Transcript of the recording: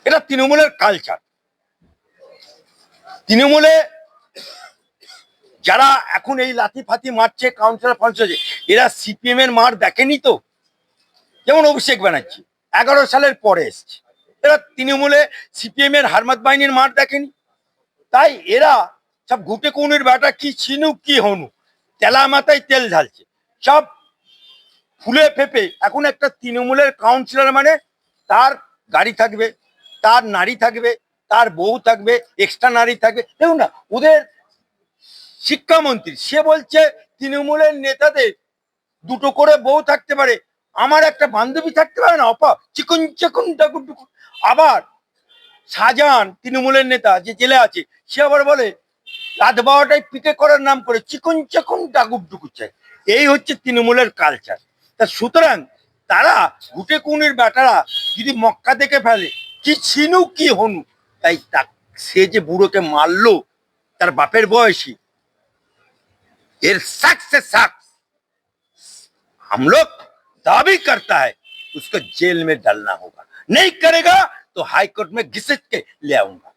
এটা তৃণমূলের কালচার। তৃণমূলে যারা এখন এই লাথি ফাতি মারছে কাউন্সিলর ফাউন্সিলর, এরা সিপিএম এর মার দেখেনি তো। যেমন অভিষেক ব্যানার্জি 11 সালের পরে এসছে, এরা তৃণমূলে সিপিএম এর হারমাত বাহিনীর মার দেখেনি। তাই এরা সব ঘুটে কৌনির ব্যাটা কি ছিনুক কি হনু, তেলা মাথায় তেল ঢালছে সব ফুলে ফেপে। এখন একটা তৃণমূলের কাউন্সিলর মানে তার গাড়ি থাকবে, তার নারী থাকবে, তার বউ থাকবে, এক্সট্রা নারী থাকবে। দেখুন না, ওদের শিক্ষামন্ত্রী সে বলছে তৃণমূলের নেতাদের দুটো করে বউ থাকতে পারে, আমার একটা বান্ধবী থাকতে পারে না অপা, চিকুন চিকুন ডাকুন টুকুন। আবার শাহজাহান তৃণমূলের নেতা যে জেলে আছে, সে আবার বলে রাত 12টায় পিকে করার নাম করে চিকুন চিকুন ডাকুক ডুকুর চাই। এই হচ্ছে তৃণমূলের কালচার। তা সুতরাং তারা ঘুটে কুনির বেটারা যদি মক্কা দেখে ফেলে কি ছিনু কি হনু, তাই সে যে বুড়োকে মারলো তার বাপের বয়সী, এর शख्स से शख्स हम लोग दावी करता है उसको जेल में डालना होगा, नहीं करेगा तो हाई कोर्ट में घिसट के ले आऊंगा।